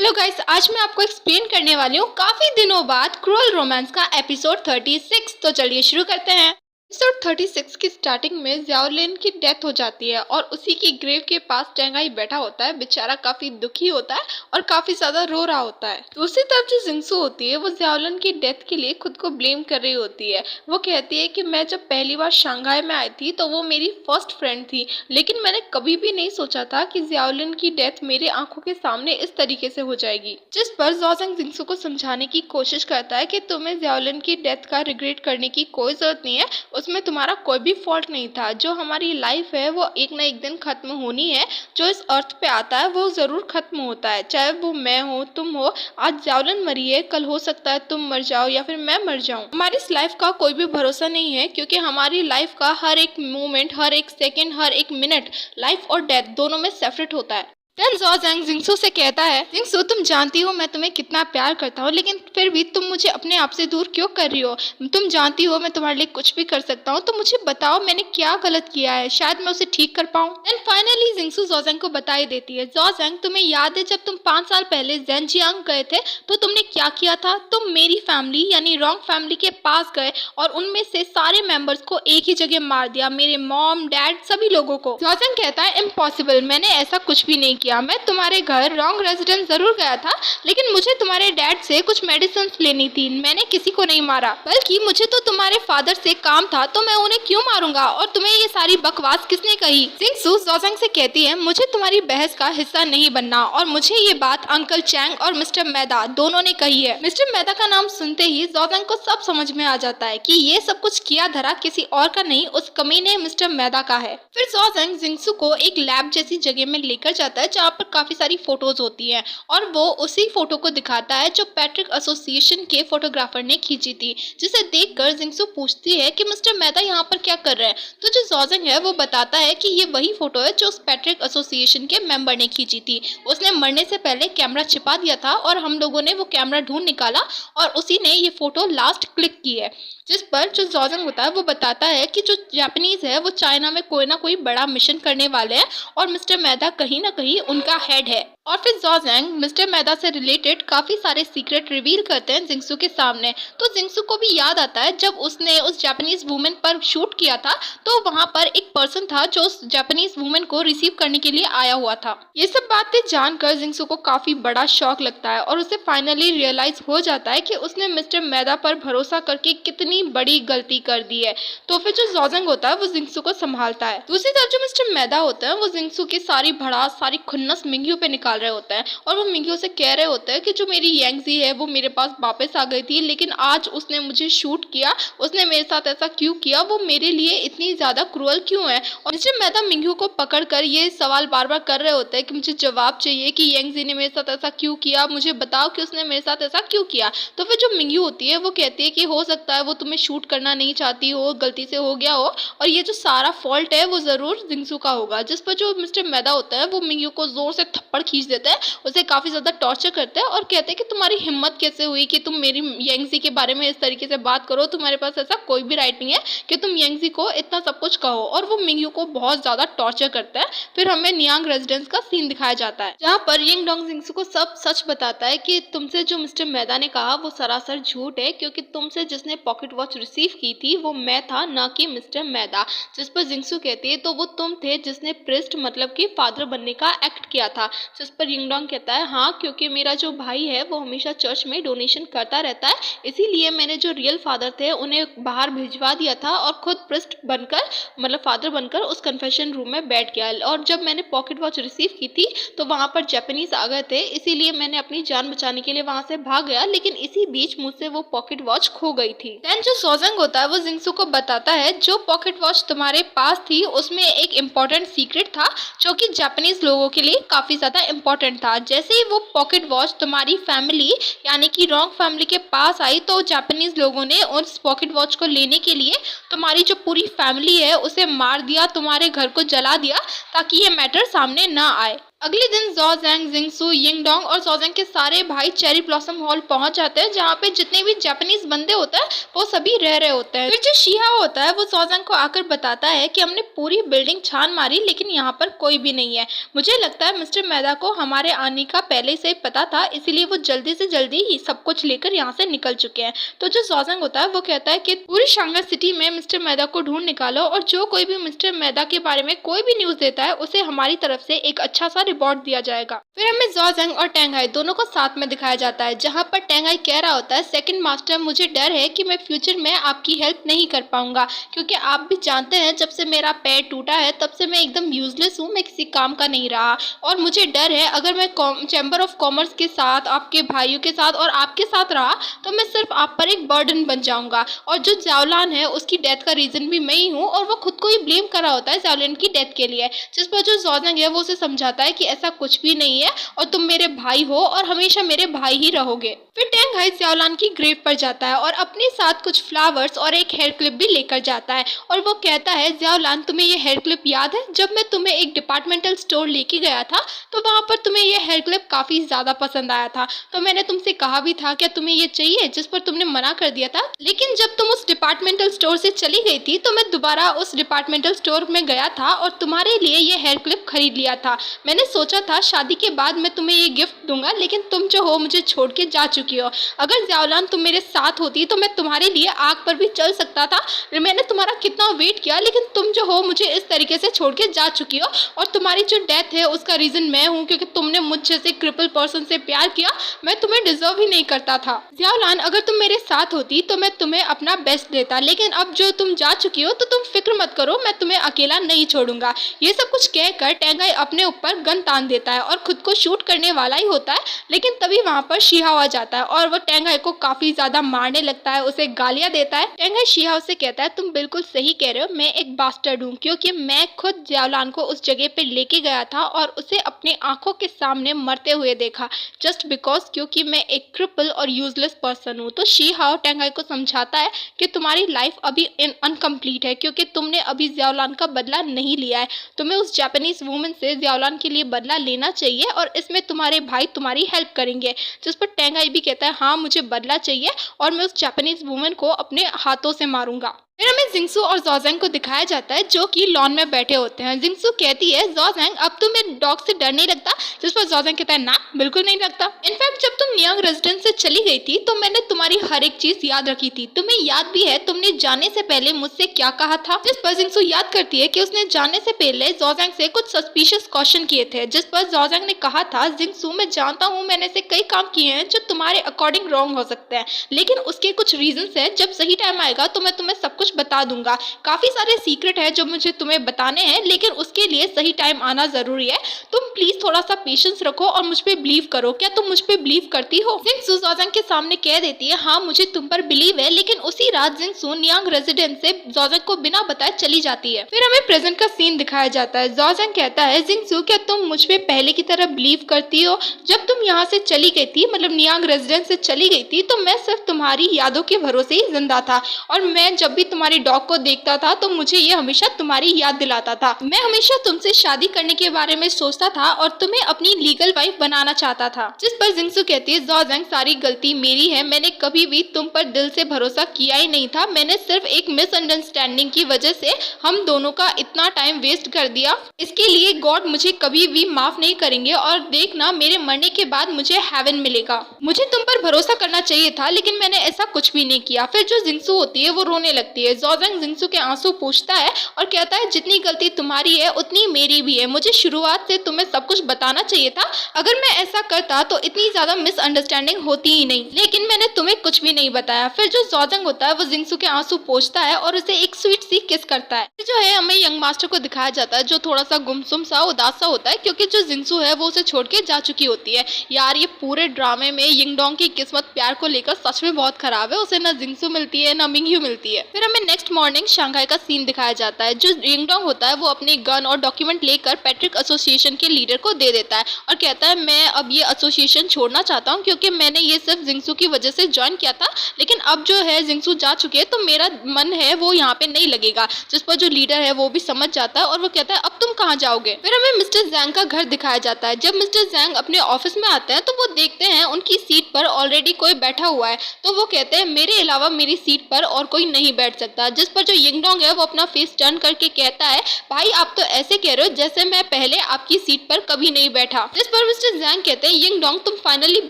Hello guys, आज मैं आपको एक्सप्लेन करने वाली हूँ काफी दिनों बाद क्रूअल रोमांस का एपिसोड 36। तो चलिए शुरू करते हैं। एपिसोड 36 की स्टार्टिंग में ज़ियाओलिन की डेथ हो जाती है और उसी की ग्रेव के पास टेंगाई बैठा होता है। बेचारा काफी दुखी होता है और काफी ज्यादा रो रहा होता है। दूसरी तरफ जो जिंगसू होती है वो ज़ियाओलिन की डेथ के लिए खुद को ब्लेम कर रही होती है। वो कहती है कि मैं जब पहली बार शंघाई में आई थी तो वो मेरी फर्स्ट फ्रेंड थी, लेकिन मैंने कभी भी नहीं सोचा था कि ज़ियाओलिन की डेथ मेरे आंखों के सामने इस तरीके से हो जाएगी। जिस पर ज़ॉज़ेंग जिंगसू को समझाने की कोशिश करता है कि तुम्हें ज़ियाओलिन की डेथ का रिग्रेट करने की कोई जरूरत नहीं है, उसमें तुम्हारा कोई भी फॉल्ट नहीं था। जो हमारी लाइफ है वो एक ना एक दिन खत्म होनी है। जो इस अर्थ पे आता है वो जरूर खत्म होता है, चाहे वो मैं हो तुम हो। आज ज़ियाओलिन मरी है, कल हो सकता है तुम मर जाओ या फिर मैं मर जाऊं। हमारी इस लाइफ का कोई भी भरोसा नहीं है, क्योंकि हमारी लाइफ का हर एक मोमेंट, हर एक सेकेंड, हर एक मिनट लाइफ और डेथ दोनों में सेपरेट होता है। देन ज़ॉज़ेंग जिंगसू से कहता है, जिंगसू तुम जानती हो मैं तुम्हें कितना प्यार करता हूँ, लेकिन फिर भी तुम मुझे अपने आप से दूर क्यों कर रही हो? तुम जानती हो मैं तुम्हारे लिए कुछ भी कर सकता हूँ, तो मुझे बताओ मैंने क्या गलत किया है, शायद मैं उसे ठीक कर पाऊँ। देन फाइनली जिंगसू ज़ॉज़ेंग को बता ही देती है, ज़ॉज़ेंग तुम्हें याद है जब तुम 5 साल पहले ज़ेनजियांग गए थे तो तुमने क्या किया था? तुम मेरी फैमिली यानी रॉन्ग फैमिली के पास गए और उनमें से सारे मेंबर्स को एक ही जगह मार दिया, मेरे मॉम डैड सभी लोगों को। ज़ॉज़ेंग कहता है, इम्पॉसिबल, मैंने ऐसा कुछ भी नहीं किया। मैं तुम्हारे घर रॉन्ग रेजिडेंस जरूर गया था, लेकिन मुझे तुम्हारे डैड से कुछ मेडिसिन लेनी थी। मैंने किसी को नहीं मारा, बल्कि मुझे तो तुम्हारे फादर से काम था, तो मैं उन्हें क्यों मारूंगा? और तुम्हें ये सारी बकवास किसने कही? जिंगसू ज़ॉज़ेंग से कहती है, मुझे तुम्हारी बहस का हिस्सा नहीं बनना, और मुझे ये बात अंकल चैंग और मिस्टर मैदा दोनों ने कही है। मिस्टर मैदा का नाम सुनते ही ज़ॉज़ेंग को सब समझ में आ जाता है कि ये सब कुछ किया धरा किसी और का नहीं, उस कमीने मिस्टर मैदा का है। फिर ज़ॉज़ेंग जिंगसू को एक लैब जैसी जगह में लेकर जाता है जहाँ पर काफी सारी फोटोज होती हैं, और वो उसी फोटो को दिखाता है जो पैट्रिक एसोसिएशन के फोटोग्राफर ने खींची थी। जिसे देखकर जिंगसू पूछती है कि मिस्टर मैदा यहाँ पर क्या कर रहे हैं? तो जो ज़ॉज़ेंग है वो बताता है कि ये वही फोटो है जो उस पैट्रिक एसोसिएशन के मेंबर ने खींची थी। उसने मरने से पहले कैमरा छिपा दिया था और हम लोगों ने वो कैमरा ढूंढ निकाला और उसी ने ये फोटो लास्ट क्लिक की है। जिस पर जो ज़ॉज़ेंग होता है वो बताता है कि जो जापानीज है वो चाइना में कोई ना कोई बड़ा मिशन करने वाले हैं और मिस्टर मैदा कहीं ना कहीं उनका हेड है। और फिर ज़ॉज़ेंग मिस्टर मैदा से रिलेटेड काफी सारे सीक्रेट रिवील करते हैं जिंगसू के सामने। तो जिंगसू को भी याद आता है जब उसने उस जापानीज वुमेन पर शूट किया था तो वहां पर एक पर्सन था जो उस जापानीज वुमेन को रिसीव करने के लिए आया हुआ था। ये सब बातें जानकर जिंगसू को काफी बड़ा शॉक लगता है और उसे फाइनली रियलाइज हो जाता है कि उसने मिस्टर मैदा पर भरोसा करके कितनी बड़ी गलती कर दी है। तो फिर जो ज़ॉज़ेंग होता है वो जिंगसू को संभालता है। दूसरी तरफ जो मिस्टर मैदा होता है वो जिंगसू की सारी भड़ास, सारी खुन्नस मिंग्यू पे निकाल रहे होते हैं और वो मिंग्यू से कह रहे होते हैं कि जो मेरी यांगजी है वो मेरे पास वापस आ गई थी, लेकिन आज उसने मुझे शूट किया, उसने मेरे साथ ऐसा क्यों किया, वो मेरे लिए इतनी ज्यादा क्रूअल क्यों है? और मिस्टर मैदा मिंग्यू को पकड़कर ये सवाल बार बार कर रहे होते हैं कि मुझे जवाब चाहिए कि यांगजी ने मेरे साथ ऐसा क्यों किया, मुझे बताओ कि उसने मेरे साथ ऐसा क्यों किया। तो फिर जो मिंग्यू होती है वो कहती है कि हो सकता है वो तुम्हें शूट करना नहीं चाहती हो, गलती से हो गया हो, और ये जो सारा फॉल्ट है वो जरूर जिंगसू का होगा। जिस पर जो मिस्टर मैदा होता है वो मिंग्यू को जोर से थप्पड़ खींच देता है, उसे काफी ज्यादा टॉर्चर करते हैं और कहते हैं कि तुम्हारी हिम्मत कैसे हुई कि तुम मेरी यांगजी के बारे में इस तरीके से बात करो, तुम्हारे पास ऐसा कोई भी राइट नहीं है कि तुम यांगजी को इतना सब कुछ कहो। और वो मिंग्यू को बहुत ज्यादा टॉर्चर करता है। फिर हमें नियांग रेजिडेंस का सीन दिखाया जाता है जहाँ पर यिंग डोंग जिंगसू को सब सच बताता है कि तुमसे जो मिस्टर मैदा ने कहा वो सरासर झूठ है, क्योंकि तुमसे जिसने पॉकेट वॉच रिसीव की थी वो मैं था, ना कि मिस्टर मैदा। जिस पर जिंगसू कहती है तो वो तुम थे जिसने प्रिस्ट मतलब कि फादर बनने का एक्ट किया था। जिस पर यिंग डोंग कहता है, हाँ, क्योंकि मेरा जो भाई है वो हमेशा चर्च में डोनेशन करता रहता है, इसीलिए मैंने जो रियल फादर थे उन्हें बाहर भिजवा दिया था और खुद प्रिस्ट बनकर मतलब फादर बनकर उस कन्फेशन रूम में बैठ गया। और जब मैंने पॉकेट वॉच रिसीव की थी तो वहां पर जापानीज आ गए थे, इसीलिए मैंने अपनी जान बचाने के लिए वहां से भाग गया, लेकिन इसी बीच मुझसे वो पॉकेट वॉच खो गई थी। देन जो ज़ॉज़ेंग होता है वो जिंगसू को बताता है जो पॉकेट वॉच तुम्हारे पास थी उसमें एक इम्पोर्टेंट सीक्रेट था जो कि जापानीज लोगों के लिए काफी ज्यादा इम्पोर्टेंट था। जैसे ही वो पॉकेट वॉच तुम्हारी फैमिली यानी कि रॉन्ग फैमिली के पास आई तो जापानीज लोगों ने उस पॉकेट वॉच को लेने के लिए तुम्हारी जो पूरी फैमिली है उसे मार दिया, तुम्हारे घर को जला दिया ताकि ये मैटर सामने ना आए। अगले दिन जॉ जैंग, जिंगसू, यिंगडोंग और जॉजेंग के सारे भाई चेरी ब्लॉसम हॉल पहुंच जाते हैं, जहाँ पे जितने भी जापानीज बंदे होते हैं वो सभी रह रहे होते हैं। फिर जो शिहा होता है वो जॉजेंग को आकर बताता है कि हमने पूरी बिल्डिंग छान मारी लेकिन यहाँ पर कोई भी नहीं है। मुझे लगता है मिस्टर मैदा को हमारे आने का पहले से पता था, इसीलिए वो जल्दी से जल्दी ही सब कुछ लेकर यहाँ से निकल चुके हैं। तो जो जॉजेंग होता है वो कहता है कि पूरी शांघाई सिटी में मिस्टर मैदा को ढूंढ निकालो और जो कोई भी मिस्टर मैदा के बारे में कोई भी न्यूज देता है उसे हमारी तरफ से एक अच्छा सा रिपोर्ट दिया जाएगा। फिर हमें जॉ जैंग और टेंगाई दोनों को साथ में दिखाया जाता है, जहाँ पर टेंगाई कह रहा होता है, सेकंड मास्टर मुझे डर है कि मैं फ्यूचर में आपकी हेल्प नहीं कर पाऊंगा, क्योंकि आप भी जानते हैं जब से मेरा पैर टूटा है तब से मैं एकदम यूजलेस हूँ, मैं किसी काम का नहीं रहा और मुझे डर है अगर मैं चैम्बर ऑफ कॉमर्स के साथ, आपके भाइयों के साथ और आपके साथ रहा तो मैं सिर्फ आप पर एक बर्डन बन जाऊंगा। और जो जावलान है उसकी डेथ का रीजन भी मैं ही हूँ और वो खुद को ही ब्लेम कर रहा होता है जावलान की डेथ के लिए, जिस पर जो जॉजेंग है वो उसे समझाता है कि ऐसा कुछ भी नहीं है और तुम मेरे भाई हो और हमेशा मेरे भाई ही रहोगे। फिर टेंगाई जावलान की ग्रेव पर जाता है और अपने साथ कुछ फ्लावर्स और एक हेयर क्लिप भी लेकर जाता है और वो कहता है, जावलान तुम्हें ये हेयर क्लिप याद है, जब मैं तुम्हें एक डिपार्टमेंटल स्टोर लेके गया था तो वहाँ पर तुम्हें ये हेयर क्लिप काफी ज्यादा पसंद आया था, तो मैंने तुमसे कहा भी था क्या तुम्हें ये चाहिए, जिस पर तुमने मना कर दिया था। लेकिन जब तुम उस डिपार्टमेंटल स्टोर से चली गई थी तो मैं दोबारा उस डिपार्टमेंटल स्टोर में गया था और तुम्हारे लिए ये हेयर क्लिप खरीद लिया था। मैंने सोचा था शादी के बाद मैं तुम्हें ये गिफ्ट दूंगा, लेकिन तुम जो हो मुझे छोड़ के जा चुकी हो। अगर जावलान तुम मेरे साथ होती तो मैं तुम्हारे लिए आग पर भी चल सकता था। मैंने तुम्हारा कितना वेट किया, लेकिन तुम जो हो मुझे इस तरीके से छोड़ के जा चुकी हो और तुम्हारी जो डेथ है उसका रीजन मैं हूँ, क्योंकि तुमने मुझ जैसे क्रिपल पर्सन से प्यार किया, मैं तुम्हें डिजर्व ही नहीं करता था। जावलान अगर तुम मेरे साथ होती तो मैं तुम्हें अपना बेस्ट देता, लेकिन अब जो तुम जा चुकी हो तो तुम फिक्र मत करो, मैं तुम्हें अकेला नहीं छोड़ूंगा। ये सब कुछ कहकर टेंगाई अपने ऊपर गन तान देता है और खुद को शूट करने वाला ही होता है, लेकिन तभी वहाँ पर शिहा आ जाता है और वो टेंगाई को काफी ज्यादा मारने लगता है, उसे गालियां देता है। टेंगाई शिहा से कहता है, तुम बिल्कुल सही कह रहे हो, मैं एक बास्टर्ड हूँ, क्योंकि मैं खुद जावलान को उस जगह पे लेके गया था और उसे अपनी आंखों के सामने मरते हुए देखा, जस्ट बिकॉज क्योंकि मैं एक क्रिपल और यूजलेस पर्सन हूँ। तो शिहा टेंगाई को समझाता है कि तुम्हारी लाइफ अभी अनकम्प्लीट है, क्योंकि तुमने अभी जावलान का बदला नहीं लिया है, तुम्हें उस जापानीज वुमन से जावलान के लिए बदला लेना चाहिए और इसमें तुम्हारे भाई तुम्हारी हेल्प करेंगे। जिस पर टेंगाई भी कहता है, हाँ मुझे बदला चाहिए और मैं उस जापानीज वुमन को अपने हाथों से मारूंगा। फिर हमें जिंगसू और जॉजेंग को दिखाया जाता है जो कि लॉन में बैठे होते हैं। जिंगसू कहती है, जॉजेंग अब तुम्हें डॉग से डर नहीं लगता, जिस पर जॉजेंग कहता है, ना बिल्कुल नहीं लगता। इनफैक्ट जब तुम नियांग रेजिडेंस से चली गई थी तो मैंने तुम्हारी हर एक चीज याद रखी थी, तुम्हें याद भी है तुमने जाने से पहले मुझसे क्या कहा था। जिस पर जिंगसू याद करती है कि उसने जाने से पहले जॉजेंग से कुछ सस्पिशियस क्वेश्चन किए थे, जिस पर जॉजेंग ने कहा था, जिंगसू मैं जानता हूँ मैंने ऐसे कई काम किए हैं जो तुम्हारे अकॉर्डिंग रॉन्ग हो सकते हैं, लेकिन उसके कुछ रीजन है, जब सही टाइम आएगा तो मैं तुम्हें सब कुछ बता दूंगा। काफी सारे सीक्रेट है जो मुझे तुम्हें बताने हैं, लेकिन उसके लिए सही टाइम आना जरूरी है, तुम प्लीज थोड़ा सा पेशेंस रखो और मुझ पे बिलीव करो। क्या तुम मुझ पे बिलीव करती हो? जिंगसू जॉजेंग के सामने कह देती है, हाँ मुझे तुम पर बिलीव है, लेकिन उसी रात जिंगसू नियांग रेजिडेंस से जॉजेंग को बिना बताए चली जाती है। फिर हमें प्रेजेंट का सीन दिखाया जाता है। जॉजेंग कहता है, जिंगसू क्या तुम मुझ पे पहले की तरह बिलीव करती हो? जब तुम यहाँ से चली गई थी, मतलब नियांग रेजिडेंस से चली गई थी, तो मैं सिर्फ तुम्हारी यादों के भरोसे ही जिंदा था और मैं जब भी तुम्हारी डॉग को देखता था तो मुझे ये हमेशा तुम्हारी याद दिलाता था। मैं हमेशा तुमसे शादी करने के बारे में सोचता था और तुम्हें अपनी लीगल वाइफ बनाना चाहता था। जिस पर जिंगसू कहती है, जॉजेंग सारी गलती मेरी है, मैंने कभी भी तुम पर दिल से भरोसा किया ही नहीं था, मैंने सिर्फ एक मिसअंडरस्टैंडिंग की वजह से हम दोनों का इतना टाइम वेस्ट कर दिया, इसके लिए गॉड मुझे कभी भी माफ नहीं करेंगे और देखना मेरे मरने के बाद मुझे हेवन मिलेगा। मुझे तुम पर भरोसा करना चाहिए था, लेकिन मैंने ऐसा कुछ भी नहीं किया। फिर जो जिंगसू होती है वो रोने लगती है। जॉजेंग जिंगसू के आंसू पूछता है और कहता है, जितनी गलती तुम्हारी है उतनी मेरी भी है, मुझे शुरुआत से तुम्हें सब कुछ बताना चाहिए था, अगर मैं ऐसा करता तो इतनी ज्यादा मिसअंडरस्टैंडिंग होती ही नहीं, लेकिन मैंने तुम्हें कुछ भी नहीं बताया। फिर जो जॉजेंग होता है वो जिंगसू के आंसू पोंछता है और उसे एक स्वीट सी किस करता है। फिर जो है हमें यंग मास्टर को दिखाया जाता है जो थोड़ा सा गुमसुम सा उदास सा होता है, क्योंकि जो जिंगसू है वो उसे छोड़ के जा चुकी होती है। यार ये पूरे ड्रामे में यिंगडोंग की किस्मत प्यार को लेकर सच में बहुत खराब है, उसे ना जिंगसू मिलती है ना मिंगयू मिलती है। फिर हमें नेक्स्ट मॉर्निंग शंघाई का सीन दिखाया जाता है। जो यिंगडोंग होता है वो अपने गन और डॉक्यूमेंट लेकर पैट्रिक एसोसिएशन के लीडर को दे देता है और कहता है मैं अब ये एसोसिएशन छोड़ना चाहता हूँ क्योंकि मैंने ये सिर्फ जिंगसू की वजह से ज्वाइन किया था, लेकिन अब जो है जिंगसू जा चुके हैं तो मेरा मन है वो यहाँ पे नहीं लगेगा। जिस पर जो लीडर है वो भी समझ जाता है और वो कहता है अब तुम कहाँ जाओगे। फिर हमें मिस्टर जैंग का घर दिखाया जाता है। जब मिस्टर जैंग अपने ऑफिस में आते हैं तो वो देखते हैं उनकी सीट पर ऑलरेडी कोई बैठा हुआ है, तो वो कहते हैं मेरे अलावा मेरी सीट पर और कोई नहीं बैठ सकता। जिस पर जो यिंगडोंग है वो अपना फेस टर्न करके कहता है भाई आप तो ऐसे कह रहे हो जैसे मैं पहले आपकी सीट पर कभी नहीं बैठा। जिस पर मिस्टर जैंग कहते हैं यिंगडोंग तुम फाइनली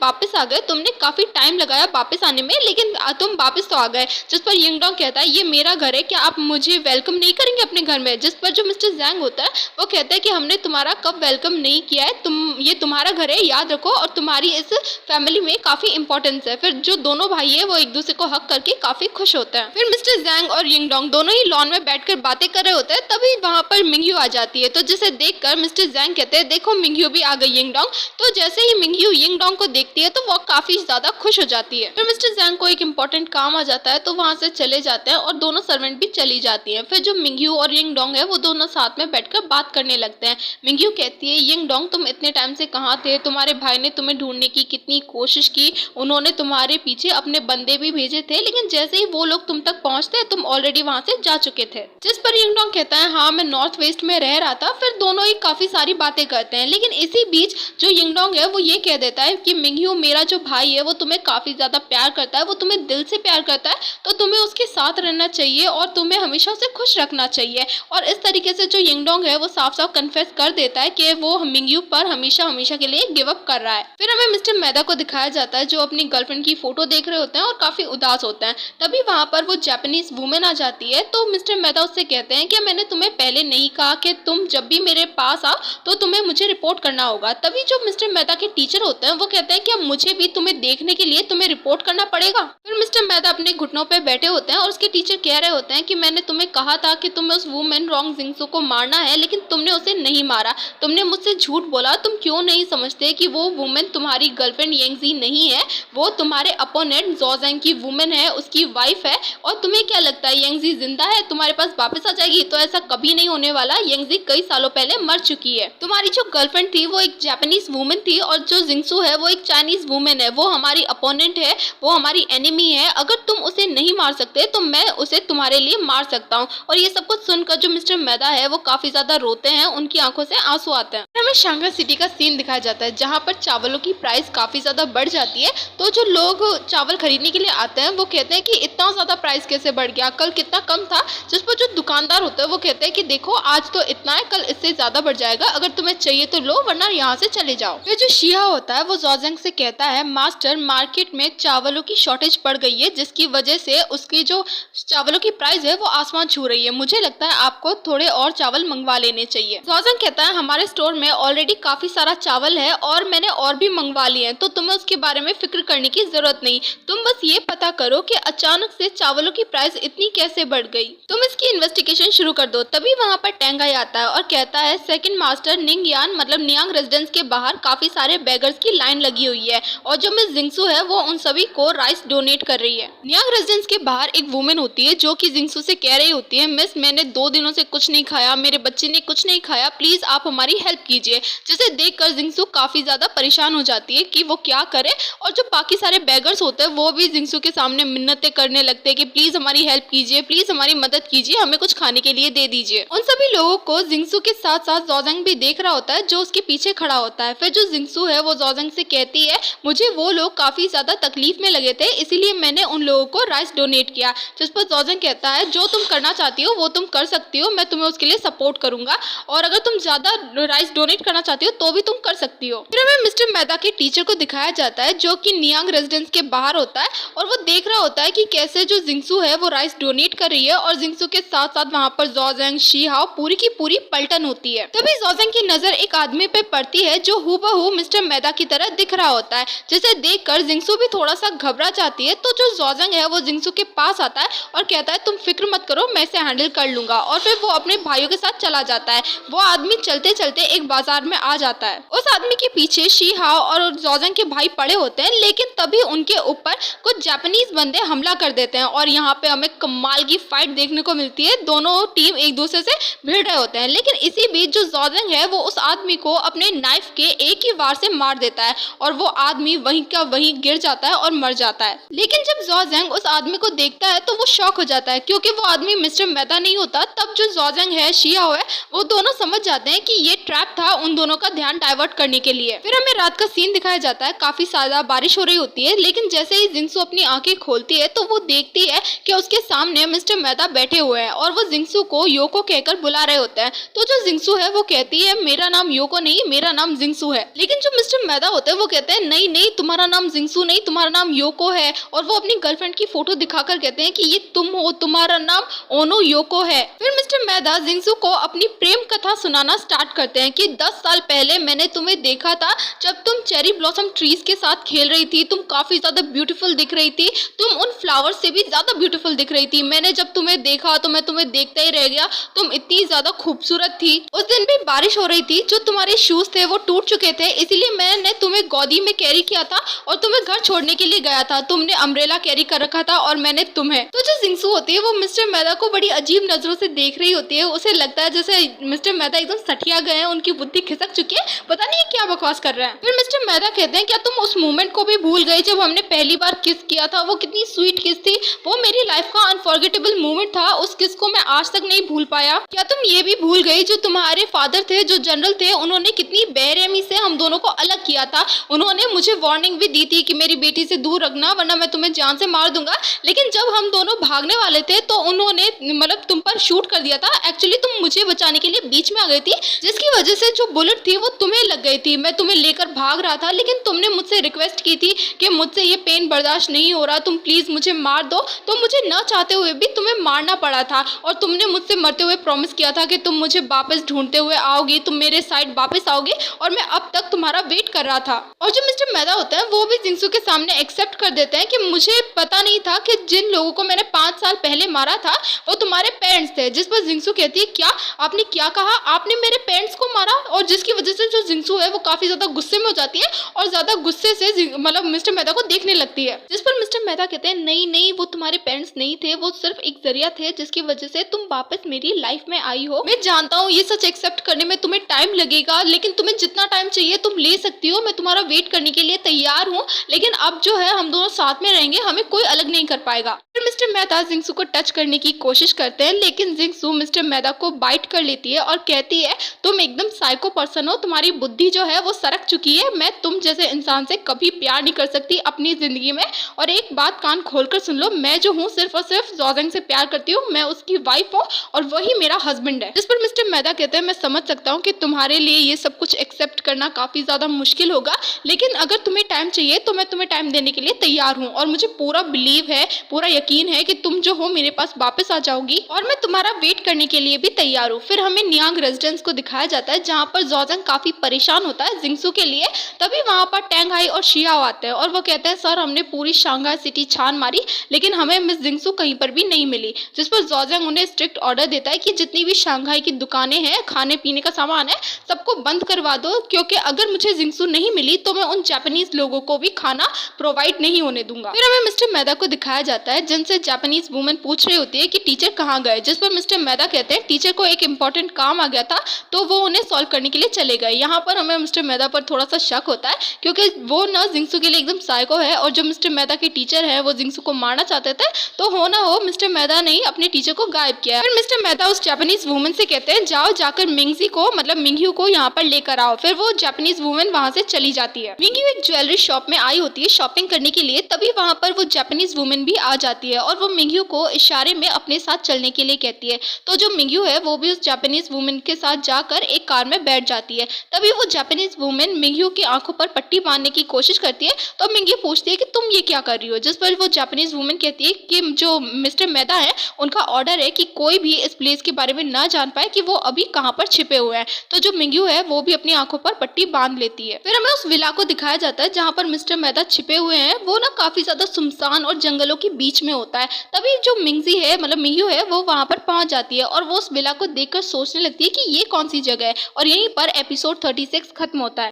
वापस आ गए, तुमने काफी टाइम लगाया वापस आने में लेकिन तुम वापस तो आ गए। जिस पर यिंगडोंग कहता है ये मेरा घर है, क्या आप मुझे वेलकम नहीं करेंगे अपने घर में। जिस पर जो मिस्टर जैंग होता है वो कहता है कि हमने तुम्हारा कब वेलकम नहीं किया है, ये तुम्हारा घर है याद रखो और तुम्हारी इस फैमिली में काफी इंपॉर्टेंस है। फिर जो दोनों भाई है वो एक दूसरे को हक करके काफी खुश होते हैं। फिर मिस्टर जैंग और यिंगडोंग दोनों ही लॉन में बैठकर बातें कर रहे होते हैं, तभी वहाँ पर मिंगयू आ जाती है। तो जिसे देखकर मिस्टर जैंग कहते हैं देखो मिंगयू भी आ गई यिंगडोंग। तो जैसे ही मिंगयू यिंगडोंग को देखती है तो वो काफी ज्यादा खुश हो जाती है। फिर मिस्टर जैंग को एक इम्पोर्टेंट काम आ जाता है तो वहाँ से चले जाते हैं और दोनों सर्वेंट भी चली जाती है। फिर जो मिंगयू और यिंगडोंग है वो दोनों साथ में बैठकर बात करने लगते हैं। मिंगयू कहती है यिंगडोंग तुम इतने टाइम से कहाँ थे, तुम्हारे भाई ने तुम्हें ढूंढने की कितनी कोशिश की, उन्होंने तुम्हारे पीछे अपने बंदे भी भेजे थे लेकिन जैसे ही वो लोग तुम तक पहुंचते तुम ऑलरेडी वहां से जा चुके थे। जिस पर यिंगडोंग कहता है हाँ मैं नॉर्थ वेस्ट में रह रहा था। फिर दोनों ही काफी सारी बातें करते हैं लेकिन इसी बीच जो यिंगडोंग है वो ये कह देता है कि मिंगयू मेरा जो भाई है वो तुम्हें काफी ज्यादा प्यार करता है, वो तुम्हें दिल से प्यार करता है, तो तुम्हें उसके साथ रहना चाहिए और तुम्हें हमेशा उसे खुश रखना चाहिए। और इस तरीके से जो यिंगडोंग है वो साफ साफ कन्फेस कर देता है कि वो मिंगयू पर हमेशा हमेशा के लिए गिव अप कर रहा है। फिर हमें मिस्टर मैदा को दिखाया जाता है जो अपनी गर्लफ्रेंड की फोटो देख रहे होते हैं और काफी उदास होते हैं। तभी वहाँ पर वो जापानीज वुमेन आ जाती है तो मिस्टर मैदा उससे कहते हैं कि मैंने तुम्हें पहले नहीं कहा कि तुम जब भी मेरे पास आओ तो तुम्हें मुझे रिपोर्ट करना होगा। तभी जो मिस्टर मैदा के टीचर होते हैं वो कहते हैं कि अब मुझे भी तुम्हें देखने के लिए तुम्हें रिपोर्ट करना पड़ेगा। फिर मिस्टर मैदा अपने घुटनों पे बैठे होते हैं और उसके टीचर कह रहे होते हैं कि मैंने तुम्हें कहा था कि तुम्हें उस वुमेन रॉन्ग जिंगसू को मारना है लेकिन तुमने उसे नहीं मारा, तुमने मुझसे झूठ बोला। तुम क्यों नहीं समझते कि वो वुमेन तुम्हारी गर्लफ्रेंड येंगजी नहीं है, वो तुम्हारे अपोनेंट जोजेंग की वुमेन है, उसकी वाइफ है। और तुम्हें क्या लगता है येंगजी जिंदा है, तुम्हारे पास वापस आ जाएगी? तो ऐसा कभी नहीं होने वाला, येंगजी कई सालों पहले मर चुकी है। तुम्हारी जो गर्लफ्रेंड थी वो एक जापानीज वुमेन थी और जो जिंगसू है वो एक चाइनीज वुमेन है, वो हमारी अपोनेंट है, वो हमारी एनिमी है। अगर तुम उसे नहीं मार सकते तो मैं उसे तुम्हारे लिए मार सकता हूँ। और ये सब कुछ सुनकर जो मिस्टर मैदा है वो काफी ज्यादा रोते हैं, उनकी आंखों से आंसू आते हैं। हमें शंघाई सिटी का सीन दिखाया जाता है जहाँ पर चावलों की प्राइस काफी ज्यादा बढ़ जाती है। तो जो लोग चावल खरीदने के लिए आते हैं वो कहते हैं कि इतना ज्यादा प्राइस कैसे बढ़ गया, कल कितना कम था। जिस पर जो दुकानदार होते हैं वो कहते हैं कि देखो आज तो इतना है, कल इससे ज्यादा बढ़ जाएगा, अगर तुम्हें चाहिए तो लो वरना यहाँ से चले जाओ। फिर जो शिहा होता है वो जोजेंग से कहता है मास्टर मार्केट में चावलों की शॉर्टेज पड़ गई है जिसकी वजह से उसकी जो चावलों की प्राइस है वो आसमान छू रही है, मुझे लगता है आपको थोड़े और चावल मंगवा लेने चाहिए। जोजेंग कहता है हमारे स्टोर में ऑलरेडी काफी सारा चावल है और मैंने और भी मंगवा लिए हैं, तो तुम्हें उसके बारे में फिक्र करने की जरूरत नहीं। तुम बस ये पता करो कि अचानक से चावलों की प्राइस इतनी कैसे बढ़ गई, तुम इसकी इन्वेस्टिगेशन शुरू कर दो। तभी वहाँ पर टेंगाई आता है और कहता है सेकंड मास्टर निंगयान मतलब नियांग रेजिडेंस के बाहर काफी सारे बेगर्स की लाइन लगी हुई है और जो मिस जिंगसू है वो उन सभी को राइस डोनेट कर रही है। नियांग रेजिडेंस के बाहर एक वुमेन होती है जो कि जिंगसू से कह रही होती है मिस मैंने 2 दिनों से कुछ नहीं खाया, मेरे बच्चे ने कुछ नहीं खाया, प्लीज आप हमारी हेल्प कीजिए। जिसे देखकर जिंगसू काफी ज्यादा परेशान हो जाती है कि वो क्या करे। और जो बाकी सारे बेगर्स होते हैं वो भी जिंगसू के सामने मिन्नतें करने लगते हैं कि प्लीज हमारी हेल्प कीजिए, प्लीज हमारी मदद कीजिए, हमें कुछ खाने के लिए दे दीजिए। उन सभी लोगों को जिंगसू के साथ साथ जोजेंग भी देख रहा होता है जो उसके पीछे खड़ा होता है। फिर जो जिंगसू है वो जोजेंग से कहती है मुझे वो लोग काफी ज्यादा तकलीफ में लगे थे इसीलिए मैंने उन लोगों को राइस डोनेट किया। जिस पर जोजेंग कहता है जो तुम करना चाहती हो वो तुम कर सकती हो, मैं तुम्हें उसके लिए सपोर्ट करूंगा और अगर तुम ज्यादा राइस डोनेट करना चाहती हो तो भी तुम कर सकती हो। फिर हमें मिस्टर मैदा के टीचर को दिखाया जाता है जो कि नियांग रेजिडेंस के बाहर होता है और वो देख रहा होता है कि कैसे जो जिंगसू है वो राइस डोनेट कर रही है और जिंगसू के साथ साथ वहाँ पर जोजेंग शिहाओ पूरी की पूरी पलटन होती है। तभी जोजेंग की नजर एक आदमी पे पड़ती है जो हूबहू मिस्टर मैदा की तरह दिख रहा होता है, जिसे देखकर जिंगसू भी थोड़ा सा घबरा जाती है। तो जो जोजेंग है वो जिंगसू के पास आता है और कहता है तुम फिक्र मत करो, मैं इसे हैंडल कर लूंगा। और फिर वो अपने भाइयों के साथ चला जाता है। वो आदमी चलते चलते एक बाजार में आ जाता है। उस आदमी के पीछे शिहाओ और जोजेंग के भाई पड़े होते हैं लेकिन तभी उनके ऊपर कुछ जापानीज बंदे हमला कर देते हैं और यहाँ पे हमें एक कमाल की फाइट देखने को मिलती है। दोनों टीम एक दूसरे से भिड़ रहे होते हैं, लेकिन इसी बीच जो ज़ोजिंग है वो उस आदमी को अपने नाइफ के एक ही वार से मार देता है और वो आदमी वहीं का वहीं गिर जाता है और मर जाता है। लेकिन जब ज़ोजिंग उस आदमी को देखता है तो वो शॉक हो जाता है, क्योंकि वो आदमी मिस्टर मेहता नहीं होता। तब जो ज़ोजिंग है, शियाओ है, वो दोनों समझ जाते हैं कि ये ट्रैप था उन दोनों का ध्यान डाइवर्ट करने के लिए। फिर हमें रात का सीन दिखाया जाता है। काफी ज्यादा बारिश हो रही होती है, लेकिन जैसे ही जिंगसू अपनी आंखें खोलती है तो वो देखती है कि उसके सामने मिस्टर मेहता बैठे हुए हैं और वो जिंगसू को योको कहकर बुला रहे होते हैं। तो जो जिंगसू है वो कहती है मेरा नाम योको नहीं, मेरा नाम जिंगसू है। लेकिन जो मिस्टर मेहता होते हैं वो कहते हैं नहीं नहीं, तुम्हारा नाम जिंगसू नहीं, तुम्हारा नाम योको है। और वो अपनी गर्लफ्रेंड की फोटो दिखाकर कहते हैं कि ये तुम हो, तुम्हारा नाम ओनो योको है। फिर मिस्टर मेहता जिंगसू को अपनी प्रेम कथा सुनाना स्टार्ट करते हैं कि 10 साल पहले मैंने तुम्हें देखा था जब तुम चेरी ब्लॉसम ट्रीज के साथ खेल रही थी। तुम काफी ज्यादा ब्यूटीफुल दिख रही थी, तुम उन फ्लावर्स से भी ज्यादा ब्यूटीफुल दिख रही थी। मैंने जब तुम्हें देखा तो मैं तुम्हें देखता ही रह गया, तुम इतनी ज्यादा खूबसूरत थी। उस दिन भी बारिश हो रही थी, जो तुम्हारे शूज थे वो टूट चुके थे, इसीलिए मैंने तुम्हें गोदी में कैरी किया था और तुम्हें घर छोड़ने के लिए गया था। तुमने अम्ब्रेला कैरी कर रखा था और मैंने तुम्हें। तो जो जिंगसू होती है वो मिस्टर मेहता को बड़ी अजीब नजरों से देख रही होती है। उसे लगता है जैसे मिस्टर मेहता एकदम सठिया गए हैं, उनकी बुद्धि खिसक चुकी है, पता नहीं क्या बकवास कर रहे हैं। फिर मिस्टर मेहता कहते हैं क्या तुम उस मोमेंट को भी भूल गई जब हमने पहली बार किस किया था? वो कितनी स्वीट किस थी, वो मेरी लाइफ का अनफॉरगेटेबल मोमेंट था। उस किस को मैं आज तक नहीं भूल पाया। क्या तुम ये भी भूल गई जो तुम्हारे फादर थे, जो जनरल थे, उन्होंने कितनी बेरहमी से हम दोनों को अलग किया था। उन्होंने मुझे वार्निंग भी दी थी कि मेरी बेटी से दूर रखना वरना मैं तुम्हें जान से मार दूंगा। लेकिन जब हम दोनों भागने वाले थे तो उन्होंने मतलब तुम पर शूट कर दिया था। एक्चुअली तुम मुझे बचाने के लिए बीच में आ गई थी, जिसकी वजह से जो बुलेट थी वो तुम्हें लग गई थी। मैं तुम्हें लेकर भाग रहा था, लेकिन तुमने मुझसे रिक्वेस्ट की थी कि मुझसे ये पेन बर्दाश्त नहीं हो रहा, तुम प्लीज मुझे मार दो। तो मुझे न चाहते हुए भी तुम्हें मारना पड़ा था और तुमने मुझसे मरते हुए प्रॉमिस किया था कि तुम मुझे वापस ढूंढते हुए आओगी, तुम मेरे साइड वापस आओगे और मैं अब तक तुम्हारा वेट कर रहा था। और जो मिस्टर मेहता होता है वो भी जिंगसू के सामने एक्सेप्ट कर देते हैं कि मुझे पता नहीं था कि जिन लोगों को मैंने 5 साल पहले मारा था वो तुम्हारे पेरेंट्स थे। जिस पर जिंगसू कहती है क्या आपने क्या कहा, आपने मेरे पेरेंट्स को मारा? और जिसकी वजह से जो जिंगसू है वो काफी ज्यादा गुस्से में हो जाती है और ज्यादा गुस्से से मतलब मिस्टर मेहता को देखने लगती है। जिस पर मिस्टर मेहता कहते हैं नहीं नहीं, वो तुम्हारे पेरेंट्स नहीं थे, वो सिर्फ एक जरिया थे जिसकी वजह से तुम वापस मेरी लाइफ में आई हो। मैं जानता हूँ ये सच एक्सेप्ट करने में तुम्हें टाइम लगेगा, लेकिन तुम्हें जितना टाइम चाहिए तुम ले सकती हो। मैं तुम्हारा वेट करने के लिए तैयार हूँ, लेकिन अब जो है हम दोनों साथ में रहेंगे, हमें कोई अलग नहीं कर पाएगा। फिर मिस्टर मेहता जिंगसू को टच करने की कोशिश करते हैं, लेकिन जिंगसू मिस्टर मेहता को बाइट कर लेती है और कहती है तुम एकदम साइको पर्सन हो, तुम्हारी बुद्धि जो है वो सरक चुकी है। मैं तुम जैसे इंसान से कभी प्यार नहीं कर सकती अपनी जिंदगी में। और एक बात कान खोलकर सुन लो, मैं जो हूँ सिर्फ और सिर्फ ज़ोजिंग से प्यार करती हूँ, मैं उसकी वाइफ हूँ और वही मेरा हस्बैंड है। जिस पर मिस्टर मेहता कहते हैं मैं समझ सकता हूँ कि तुम्हारे लिए ये सब कुछ एक्सेप्ट करना काफी ज्यादा मुश्किल होगा, लेकिन अगर तुम्हें टाइम चाहिए तो मैं तुम्हें टाइम देने के लिए तैयार हूँ और मुझे पूरा बिलीव है, पूरा यकीन है कि तुम जो हो मेरे पास वापस आ जाओगी और मैं तुम्हारा वेट करने के लिए भी तैयार हूँ। फिर हमें नियांग रेजिडेंस को दिखाया जाता है जहाँ पर ज़ोजिंग काफी परेशान होता है जिंगसू के लिए। तभी वहाँ पर टैंग हाई और शियाओ आते हैं और वो कहते हैं सर हमने पूरी शंघाई सिटी छान मारी, लेकिन हमें मिस जिंगसू कहीं पर भी नहीं मिली। जिस पर ज़ोजिंग उन्हें स्ट्रिक्ट ऑर्डर देता है कि जितनी भी शंघाई की दुकानें हैं, खाने पीने का सामान है, सबको बंद करवा दो, क्योंकि अगर मुझे जिंगसू नहीं मिली तो मैं उन जापानीज लोगों को भी खाना प्रोवाइड नहीं होने दूंगा। फिर हमें मिस्टर मेहता को दिखाया जाता है जिनसे जापानीज वुमेन पूछ रही होती है कि टीचर कहाँ गए। जिस पर मिस्टर मेहता कहते हैं टीचर को एक इम्पोर्टेंट काम आ गया था तो वो उन्हें सॉल्व करने के लिए चले गए। यहाँ पर हमें मिस्टर मेहता पर थोड़ा सा शक होता है, क्योंकि वो ना जिंगसू के लिए एकदम साइको है और जो मिस्टर मेहता के टीचर है वो जिंगसू को मारना चाहते थे, तो हो ना हो मिस्टर मेहता ने ही अपने टीचर को गायब किया। फिर मिस्टर मेहता उस जापानीज वुमेन से कहते हैं जाओ जाकर मिंगजी को मतलब मिंगयू को यहाँ पर लेकर आओ। फिर वो जापानीज वुमेन वहाँ से चली जाती है। मिंगयू एक ज्वेलरी शॉप में आई होती है शॉपिंग करने के लिए, तभी वहाँ पर वो जापानीज वुमेन भी आ जाती है और वो मिंगयू को इशारे में अपने साथ चलने के लिए कहती है। तो जो मिंगयू है वो भी उस जापानीज वुमेन के साथ जाकर एक कार में बैठ जाती है। तभी वो जापानीज वुमेन मिंगयू की आंखों पर पट्टी बांधने की कोशिश करती है, तो मिंगयू पूछती है कि तुम ये क्या कर रही हो। जिस पर वो जापानीज वुमेन कहती है कि जो मिस्टर मेहता है उनका ऑर्डर है कि कोई भी इस प्लेस के बारे में ना जान पाए कि वो अभी कहाँ पर छिपे हुए हैं। तो जो मिंगयू है वो भी अपनी आंखों पर पट्टी बांध लेती है। फिर हमें उस विला को दिखाया जाता है जहाँ पर मिस्टर मेहता छिपे हुए हैं। वो ना काफी ज्यादा सुनसान और जंगलों के बीच में होता है। तभी जो मिंगजी है मतलब मिंगयू है वो वहाँ पर पहुंच जाती है और वो उस विला को देखकर सोचने लगती है कि ये कौन सी जगह है और यहीं पर एपिसोड 36 खत्म होता है।